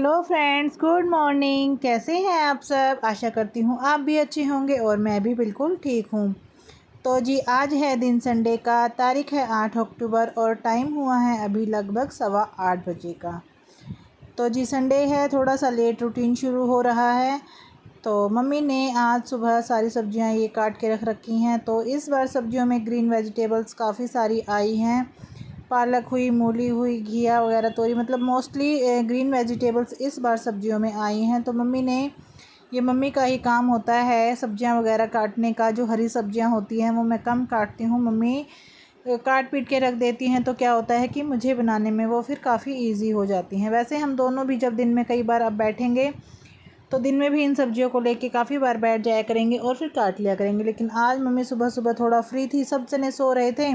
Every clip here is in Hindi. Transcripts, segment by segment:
Hello friends, good morning. कैसे हैं आप सब? आशा करती हूँ आप भी अच्छे होंगे और मैं भी बिल्कुल ठीक हूँ। तो जी आज है दिन संडे का, तारीख है 8 अक्टूबर और टाइम हुआ है अभी लगभग 8:15 बजे का। तो जी संडे है, थोड़ा सा लेट रूटीन शुरू हो रहा है। तो मम्मी ने आज सुबह सारी सब्जियां ये काट के रख रखी हैं। तो इस बार सब्जियों में ग्रीन वेजिटेबल्स काफ़ी सारी आई हैं। पालक हुई, मूली हुई, घिया वगैरह, तोरी, मतलब मोस्टली ग्रीन वेजिटेबल्स इस बार सब्जियों में आई हैं। तो मम्मी ने, ये मम्मी का ही काम होता है सब्जियां वगैरह काटने का। जो हरी सब्जियां होती हैं वो मैं कम काटती हूँ, मम्मी काट पीट के रख देती हैं। तो क्या होता है कि मुझे बनाने में वो फिर काफ़ी इजी हो जाती हैं। वैसे हम दोनों भी जब दिन में कई बार अब बैठेंगे तो दिन में भी इन सब्जियों को लेके काफ़ी बार बैठ जाया करेंगे और फिर काट लिया करेंगे। लेकिन आज मम्मी सुबह सुबह थोड़ा फ्री थी, सब जने सो रहे थे।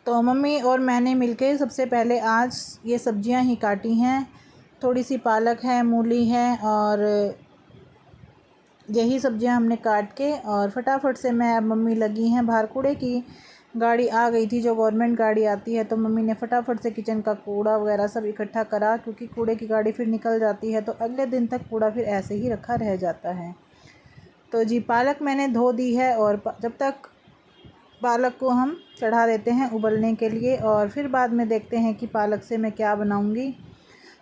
तो मम्मी और मैंने मिलके सबसे पहले आज ये सब्जियां ही काटी हैं। थोड़ी सी पालक है, मूली है और यही सब्जियां हमने काट के और फटाफट से मैं, अब मम्मी लगी हैं बाहर, कूड़े की गाड़ी आ गई थी, जो गवर्नमेंट गाड़ी आती है। तो मम्मी ने फटाफट से किचन का कूड़ा वगैरह सब इकट्ठा करा, क्योंकि कूड़े की गाड़ी फिर निकल जाती है तो अगले दिन तक कूड़ा फिर ऐसे ही रखा रह जाता है। तो जी पालक मैंने धो दी है और जब तक पालक को हम चढ़ा देते हैं उबलने के लिए और फिर बाद में देखते हैं कि पालक से मैं क्या बनाऊंगी।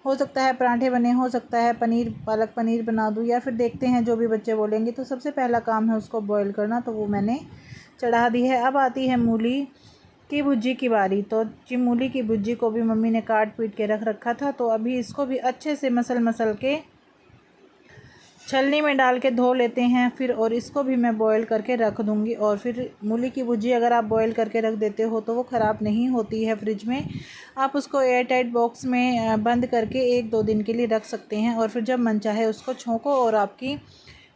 हो सकता है पराठे बने, हो सकता है पनीर, पालक पनीर बना दूं, या फिर देखते हैं जो भी बच्चे बोलेंगे। तो सबसे पहला काम है उसको बॉईल करना, तो वो मैंने चढ़ा दी है। अब आती है मूली की भुजी की बारी। तो जी मूली की भुजी को भी मम्मी ने काट पीट के रख रखा था। तो अभी इसको भी अच्छे से मसल के छलनी में डाल के धो लेते हैं फिर, और इसको भी मैं बॉईल करके रख दूंगी। और फिर मूली की भुजी अगर आप बॉईल करके रख देते हो तो वो ख़राब नहीं होती है फ्रिज में। आप उसको एयर टाइट बॉक्स में बंद करके 1-2 दिन के लिए रख सकते हैं और फिर जब मन चाहे उसको छोंको और आपकी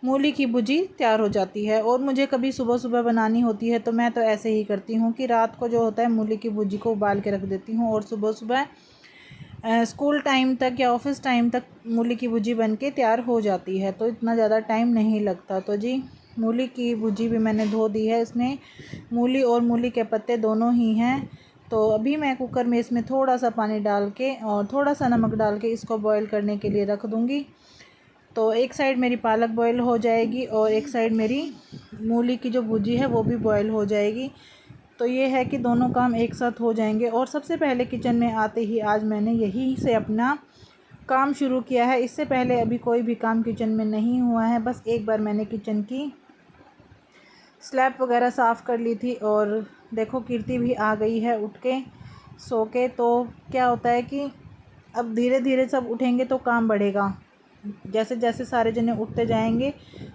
मूली की भुजी तैयार हो जाती है। और मुझे कभी सुबह सुबह बनानी होती है तो मैं तो ऐसे ही करती हूँ कि रात को जो होता है मूली की भुजी को उबाल के रख देती हूँ और सुबह सुबह स्कूल टाइम तक या ऑफिस टाइम तक मूली की भुजी बन के तैयार हो जाती है, तो इतना ज़्यादा टाइम नहीं लगता। तो जी मूली की भुजी भी मैंने धो दी है। इसमें मूली और मूली के पत्ते दोनों ही हैं। तो अभी मैं कुकर में इसमें थोड़ा सा पानी डाल के और थोड़ा सा नमक डाल के इसको बॉईल करने के लिए रख दूँगी। तो एक साइड मेरी पालक बॉईल हो जाएगी और एक साइड मेरी मूली की जो भुजी है वो भी बॉईल हो जाएगी। तो ये है कि दोनों काम एक साथ हो जाएंगे। और सबसे पहले किचन में आते ही आज मैंने यहीं से अपना काम शुरू किया है। इससे पहले अभी कोई भी काम किचन में नहीं हुआ है। बस एक बार मैंने किचन की स्लैब वगैरह साफ़ कर ली थी। और देखो कीर्ति भी आ गई है उठ के सो के। तो क्या होता है कि अब धीरे धीरे सब उठेंगे तो काम बढ़ेगा। जैसे जैसे सारे जने उठते जाएंगे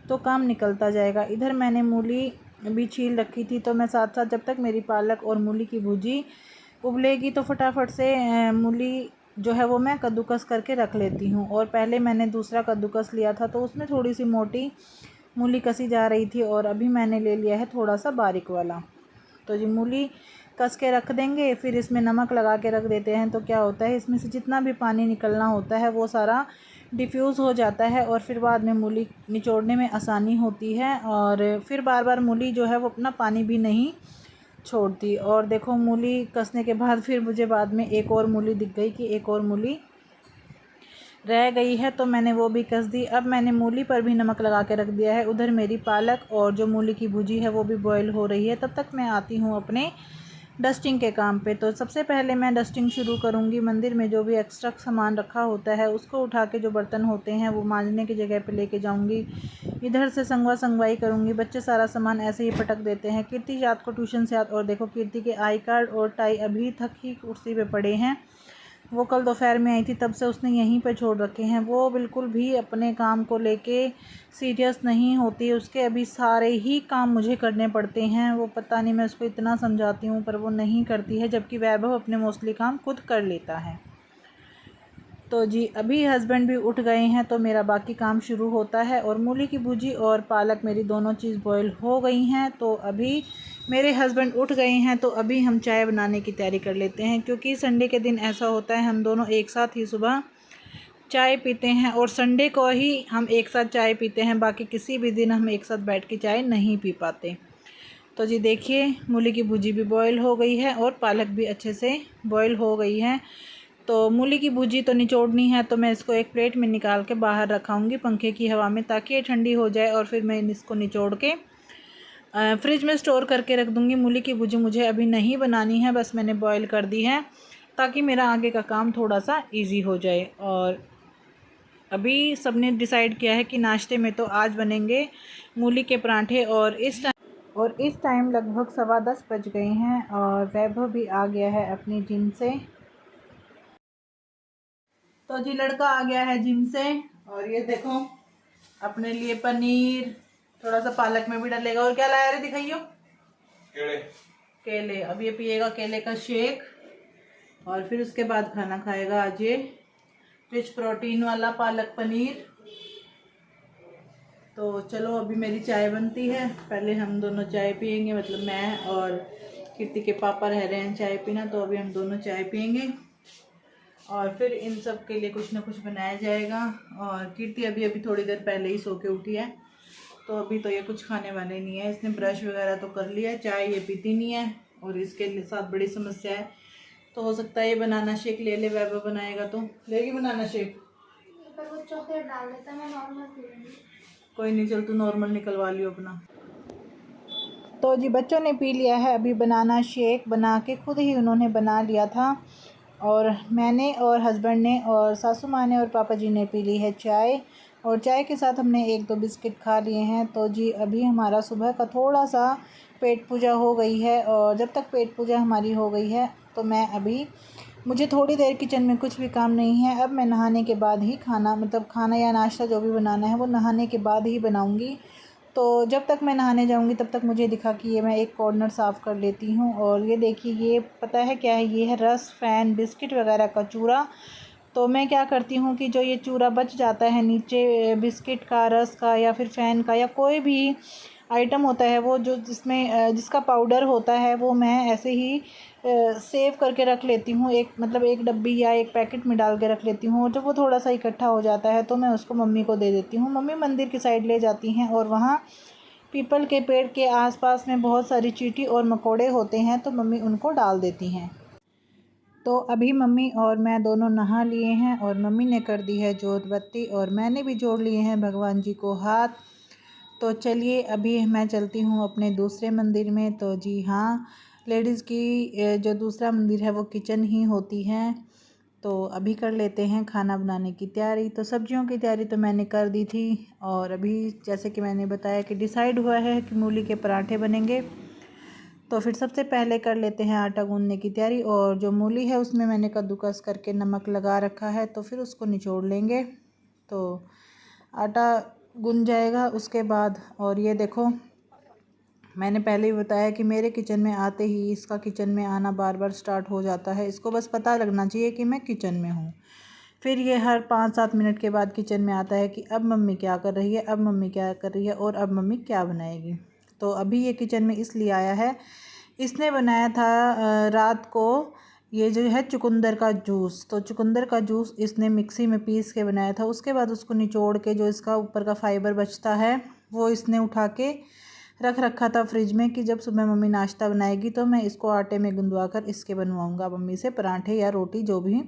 तो काम निकलता जाएगा। इधर मैंने मूली भी छील रखी थी, तो मैं साथ साथ जब तक मेरी पालक और मूली की भुजी उबलेगी तो फटाफट से मूली जो है वो मैं कद्दूकस करके रख लेती हूँ। और पहले मैंने दूसरा कद्दूकस लिया था तो उसमें थोड़ी सी मोटी मूली कसी जा रही थी और अभी मैंने ले लिया है थोड़ा सा बारीक वाला। तो जी मूली कस के रख देंगे, फिर इसमें नमक लगा के रख देते हैं। तो क्या होता है, इसमें से जितना भी पानी निकलना होता है वो सारा डिफ्यूज़ हो जाता है और फिर बाद में मूली निचोड़ने में आसानी होती है। और फिर बार बार मूली जो है वो अपना पानी भी नहीं छोड़ती। और देखो मूली कसने के बाद फिर मुझे बाद में एक और मूली दिख गई कि एक और मूली रह गई है, तो मैंने वो भी कस दी। अब मैंने मूली पर भी नमक लगा के रख दिया है। उधर मेरी पालक और जो मूली की भुजी है वो भी बॉईल हो रही है। तब तक मैं आती हूँ अपने डस्टिंग के काम पे। तो सबसे पहले मैं डस्टिंग शुरू करूँगी। मंदिर में जो भी एक्स्ट्रा सामान रखा होता है उसको उठा के, जो बर्तन होते हैं वो मांजने की जगह पे लेके जाऊँगी। इधर से संगवाई करूँगी। बच्चे सारा सामान ऐसे ही पटक देते हैं। कीर्ति रात को ट्यूशन से और देखो कीर्ति के आई कार्ड और टाई अभी तक ही कुर्सी पे पड़े हैं। वो कल दोपहर में आई थी तब से उसने यहीं पे छोड़ रखे हैं। वो बिल्कुल भी अपने काम को लेके सीरियस नहीं होती। उसके अभी सारे ही काम मुझे करने पड़ते हैं। वो पता नहीं, मैं उसको इतना समझाती हूँ पर वो नहीं करती है, जबकि वैभव अपने मोस्टली काम खुद कर लेता है। तो जी अभी हस्बैंड भी उठ गए हैं तो मेरा बाकी काम शुरू होता है। और मूली की भुजी और पालक मेरी दोनों चीज़ बॉईल हो गई हैं। तो अभी मेरे हस्बैंड उठ गए हैं तो अभी हम चाय बनाने की तैयारी कर लेते हैं, क्योंकि संडे के दिन ऐसा होता है हम दोनों एक साथ ही सुबह चाय पीते हैं। और संडे को ही हम एक साथ चाय पीते हैं, बाकी किसी भी दिन हम एक साथ बैठ के चाय नहीं पी पाते। तो जी देखिए मूली की भुजी भी बॉईल हो गई है और पालक भी अच्छे से बॉईल हो गई है। तो मूली की भुजी तो निचोड़नी है, तो मैं इसको एक प्लेट में निकाल के बाहर रखाऊंगी पंखे की हवा में, ताकि ये ठंडी हो जाए और फिर मैं इसको निचोड़ के फ्रिज में स्टोर करके रख दूँगी। मूली की भुजी मुझे अभी नहीं बनानी है, बस मैंने बॉईल कर दी है ताकि मेरा आगे का काम थोड़ा सा ईजी हो जाए। और अभी सबने डिसाइड किया है कि नाश्ते में तो आज बनेंगे मूली के पराठे। और इस टाइम लगभग 10:15 बज गए हैं और वैभव भी आ गया है अपनी जिम से। तो जी लड़का आ गया है जिम से और ये देखो अपने लिए पनीर, थोड़ा सा पालक में भी डालेगा। और क्या लाया रे दिखाइयो? केले। अब ये पिएगा केले का शेक और फिर उसके बाद खाना खाएगा आज ये रिच प्रोटीन वाला पालक पनीर। तो चलो अभी मेरी चाय बनती है, पहले हम दोनों चाय पियेंगे, मतलब मैं और कीर्ति के पापा रह रहे हैं चाय पीना, तो अभी हम दोनों चाय पियेंगे और फिर इन सब के लिए कुछ ना कुछ बनाया जाएगा। और कीर्ति अभी थोड़ी देर पहले ही सो के उठी है, तो अभी तो ये कुछ खाने वाले नहीं है। इसने ब्रश वगैरह तो कर लिया, चाय ये पीती नहीं है और इसके साथ बड़ी समस्या है। तो हो सकता है ये बनाना शेक ले ले, वैभव बनाएगा तो लेगी बनाना शेक। पर वो चॉकलेट डाल देता, मैं नॉर्मल पीऊंगी। कोई नहीं, चल तू नॉर्मल निकलवा लियो अपना। तो जी बच्चों ने पी लिया है अभी बनाना शेक, बना के खुद ही उन्होंने बना लिया था। और मैंने और हस्बैंड ने और सासू माँ ने और पापा जी ने पी ली है चाय, और चाय के साथ हमने 1-2 बिस्किट खा लिए हैं। तो जी अभी हमारा सुबह का थोड़ा सा पेट पूजा हो गई है, और जब तक पेट पूजा हमारी हो गई है तो मैं अभी, मुझे थोड़ी देर किचन में कुछ भी काम नहीं है। अब मैं नहाने के बाद ही खाना, मतलब खाना या नाश्ता जो भी बनाना है वो नहाने के बाद ही बनाऊंगी। तो जब तक मैं नहाने जाऊंगी तब तक मुझे दिखा कि ये मैं एक कॉर्नर साफ़ कर लेती हूँ। और ये देखिए, ये पता है क्या है, ये है रस फ़ैन बिस्किट वगैरह का चूरा। तो मैं क्या करती हूँ कि जो ये चूरा बच जाता है नीचे बिस्किट का, रस का या फिर फ़ैन का या कोई भी आइटम होता है, वो जो जिसमें जिसका पाउडर होता है, वो मैं ऐसे ही सेव करके रख लेती हूँ। एक मतलब एक डब्बी या एक पैकेट में डाल के रख लेती हूँ, और जब वो थोड़ा सा इकट्ठा हो जाता है तो मैं उसको मम्मी को दे देती हूँ। मम्मी मंदिर की साइड ले जाती हैं और वहाँ पीपल के पेड़ के आसपास में बहुत सारी चींटी और मकोड़े होते हैं, तो मम्मी उनको डाल देती हैं। तो अभी मम्मी और मैं दोनों नहा लिए हैं और मम्मी ने कर दी है जोत बत्ती और मैंने भी जोड़ लिए हैं भगवान जी को हाथ। तो चलिए अभी मैं चलती हूँ अपने दूसरे मंदिर में। तो जी हाँ, लेडीज़ की जो दूसरा मंदिर है वो किचन ही होती है। तो अभी कर लेते हैं खाना बनाने की तैयारी। तो सब्जियों की तैयारी तो मैंने कर दी थी, और अभी जैसे कि मैंने बताया कि डिसाइड हुआ है कि मूली के पराठे बनेंगे। तो फिर सबसे पहले कर लेते हैं आटा गूंदने की तैयारी। और जो मूली है उसमें मैंने कद्दूकस करके नमक लगा रखा है, तो फिर उसको निचोड़ लेंगे तो आटा गूंद जाएगा उसके बाद। और ये देखो, मैंने पहले ही बताया कि मेरे किचन में आते ही इसका किचन में आना बार बार स्टार्ट हो जाता है। इसको बस पता लगना चाहिए कि मैं किचन में हूँ। फिर ये हर 5-7 मिनट के बाद किचन में आता है कि अब मम्मी क्या कर रही है, अब मम्मी क्या कर रही है और अब मम्मी क्या बनाएगी। तो अभी ये किचन में इसलिए आया है, इसने बनाया था रात को ये जो है चुकंदर का जूस। तो चुकंदर का जूस इसने मिक्सी में पीस के बनाया था। उसके बाद उसको निचोड़ के जो इसका ऊपर का फाइबर बचता है वो इसने उठा के रख रखा था फ्रिज में, कि जब सुबह मम्मी नाश्ता बनाएगी तो मैं इसको आटे में गुंदवा कर इसके बनवाऊँगा मम्मी से पराठे या रोटी, जो भी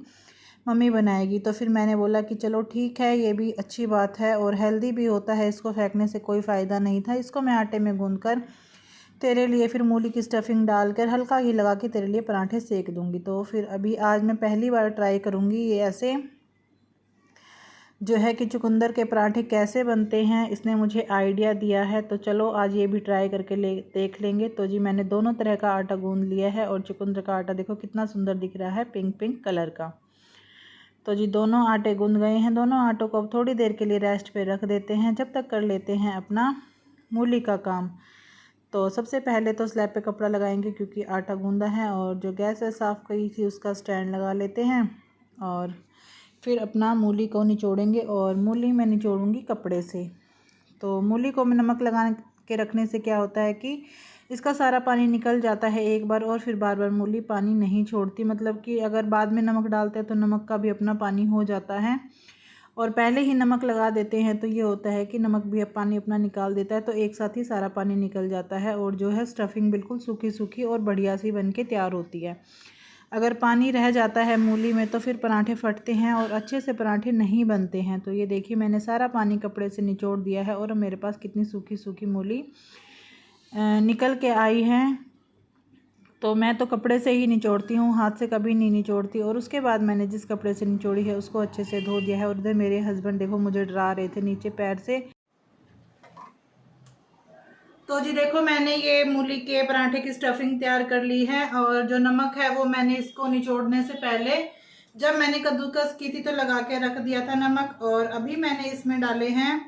मम्मी बनाएगी। तो फिर मैंने बोला कि चलो ठीक है, ये भी अच्छी बात है और हेल्दी भी होता है, इसको फेंकने से कोई फ़ायदा नहीं था। इसको मैं आटे में गूंद कर तेरे लिए फिर मूली की स्टफिंग डालकर हल्का घी लगा के तेरे लिए पराठे सेक दूंगी। तो फिर अभी आज मैं पहली बार ट्राई करूंगी ये ऐसे जो है कि चुकंदर के पराठे कैसे बनते हैं, इसने मुझे आइडिया दिया है। तो चलो आज ये भी ट्राई करके देख लेंगे। तो जी मैंने दोनों तरह का आटा गूंद लिया है, और चुकंदर का आटा देखो कितना सुंदर दिख रहा है, पिंक पिंक कलर का। तो जी दोनों आटे गूंद गए हैं। दोनों आटों को अब थोड़ी देर के लिए रेस्ट पे रख देते हैं, जब तक कर लेते हैं अपना मूली का काम। तो सबसे पहले तो स्लैब पे कपड़ा लगाएंगे क्योंकि आटा गूंदा है, और जो गैस है साफ़ करी थी उसका स्टैंड लगा लेते हैं। और फिर अपना मूली को निचोड़ेंगे, और मूली मैं निचोड़ूंगी कपड़े से। तो मूली को मैं नमक लगा के रखने से क्या होता है कि इसका सारा पानी निकल जाता है एक बार, और फिर बार बार मूली पानी नहीं छोड़ती। मतलब कि अगर बाद में नमक डालते हैं तो नमक का भी अपना पानी हो जाता है, और पहले ही नमक लगा देते हैं तो ये होता है कि नमक भी अब पानी अपना निकाल देता है, तो एक साथ ही सारा पानी निकल जाता है, और जो है स्टफिंग बिल्कुल सूखी सूखी और बढ़िया सी बन के तैयार होती है। अगर पानी रह जाता है मूली में तो फिर पराठे फटते हैं और अच्छे से पराठे नहीं बनते हैं। तो ये देखिए मैंने सारा पानी कपड़े से निचोड़ दिया है और मेरे पास कितनी सूखी सूखी मूली निकल के आई है। तो मैं तो कपड़े से ही निचोड़ती हूँ, हाथ से कभी नहीं निचोड़ती। और उसके बाद मैंने जिस कपड़े से निचोड़ी है उसको अच्छे से धो दिया है। और इधर मेरे हस्बैंड देखो मुझे डरा रहे थे नीचे पैर से। तो जी देखो मैंने ये मूली के पराठे की स्टफिंग तैयार कर ली है। और जो नमक है वो मैंने इसको निचोड़ने से पहले जब मैंने कद्दूकस की थी तो लगा के रख दिया था नमक। और अभी मैंने इसमें डाले हैं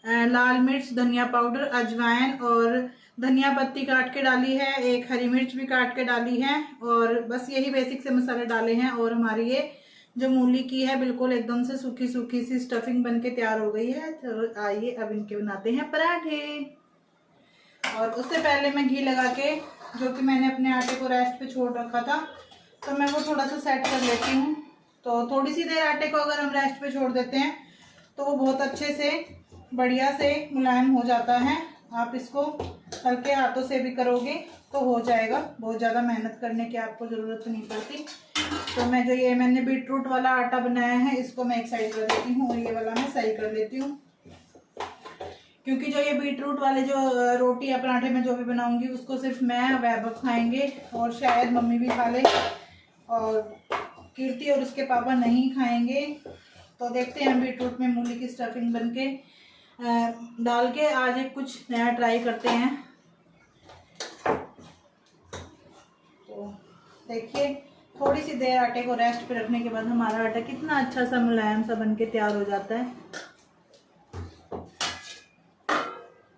लाल मिर्च, धनिया पाउडर, अजवाइन और धनिया पत्ती काट के डाली है, एक हरी मिर्च भी काट के डाली है। और बस यही बेसिक से मसाले डाले हैं। और हमारी ये जो मूली की है बिल्कुल एकदम से सूखी सूखी सी स्टफिंग बन के तैयार हो गई है। तो आइए अब इनके बनाते हैं पराठे। और उससे पहले मैं घी लगा के, जो कि मैंने अपने आटे को रेस्ट पे छोड़ रखा था, तो मैं वो थोड़ा सा सेट कर लेती हूँ। तो थोड़ी सी देर आटे को अगर हम रेस्ट पे छोड़ देते हैं तो वो बहुत अच्छे से बढ़िया से मुलायम हो जाता है। आप इसको हल्के हाथों से भी करोगे तो हो जाएगा, बहुत ज़्यादा मेहनत करने की आपको ज़रूरत नहीं पड़ती। तो मैं जो ये मैंने बीटरूट वाला आटा बनाया है इसको मैं एक साइड कर देती हूँ और ये वाला मैं सही कर लेती हूँ। क्योंकि जो ये बीटरूट वाले जो रोटी या पराठे में जो भी बनाऊंगी उसको सिर्फ मैं वैभव खाएंगे और शायद मम्मी भी खा ले और कीर्ति और उसके पापा नहीं खाएंगे। तो देखते हैं बीटरूट में मूली की स्टफिंग बनके डाल के आज एक कुछ नया ट्राई करते हैं। तो देखिए थोड़ी सी देर आटे को रेस्ट पे रखने के बाद हमारा आटा कितना अच्छा सा मुलायम सा बनके तैयार हो जाता है।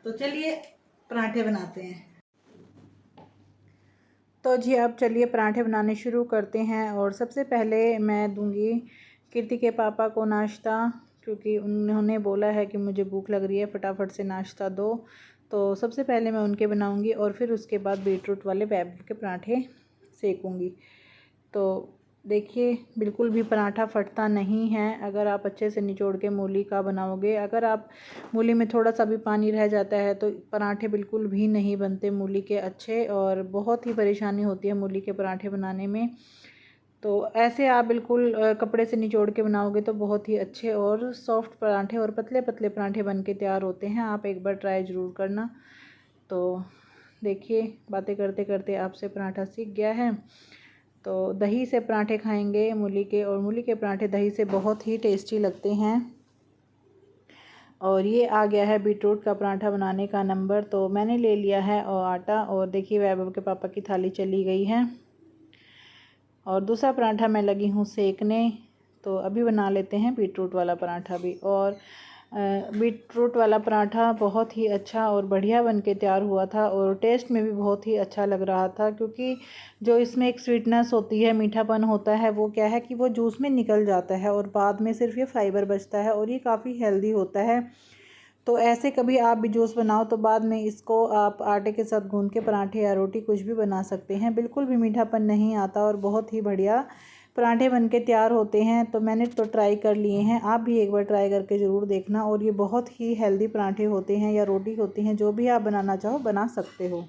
तो चलिए पराठे बनाते हैं। तो जी अब चलिए पराठे बनाने शुरू करते हैं। और सबसे पहले मैं दूंगी कीर्ति के पापा को नाश्ता, क्योंकि उन्होंने बोला है कि मुझे भूख लग रही है, फटाफट से नाश्ता दो। तो सबसे पहले मैं उनके बनाऊंगी और फिर उसके बाद बीटरूट वाले वैभव के पराठे सेकूंगी। तो देखिए बिल्कुल भी पराठा फटता नहीं है अगर आप अच्छे से निचोड़ के मूली का बनाओगे। अगर आप मूली में थोड़ा सा भी पानी रह जाता है तो पराठे बिल्कुल भी नहीं बनते मूली के अच्छे, और बहुत ही परेशानी होती है मूली के पराठे बनाने में। तो ऐसे आप बिल्कुल कपड़े से निचोड़ के बनाओगे तो बहुत ही अच्छे और सॉफ्ट पराठे और पतले पतले पराठे बन के तैयार होते हैं। आप एक बार ट्राई ज़रूर करना। तो देखिए बातें करते करते आपसे पराठा सीख गया है। तो दही से पराठे खाएंगे मूली के, और मूली के पराठे दही से बहुत ही टेस्टी लगते हैं। और ये आ गया है बीटरूट का पराठा बनाने का नंबर। तो मैंने ले लिया है और आटा, और देखिए वैभव के पापा की थाली चली गई है और दूसरा पराठा मैं लगी हूँ सेकने। तो अभी बना लेते हैं बीटरूट वाला पराठा भी। और बीटरूट वाला पराठा बहुत ही अच्छा और बढ़िया बन के तैयार हुआ था और टेस्ट में भी बहुत ही अच्छा लग रहा था, क्योंकि जो इसमें एक स्वीटनेस होती है, मीठापन होता है, वो क्या है कि वो जूस में निकल जाता है और बाद में सिर्फ ये फाइबर बचता है और ये काफ़ी हेल्दी होता है। तो ऐसे कभी आप भी जूस बनाओ तो बाद में इसको आप आटे के साथ गूंद के पराठे या रोटी कुछ भी बना सकते हैं। बिल्कुल भी मीठापन नहीं आता और बहुत ही बढ़िया पराठे बनके तैयार होते हैं। तो मैंने तो ट्राई कर लिए हैं, आप भी एक बार ट्राई करके ज़रूर देखना। और ये बहुत ही हेल्दी पराठे होते हैं या रोटी होती हैं, जो भी आप बनाना चाहो बना सकते हो।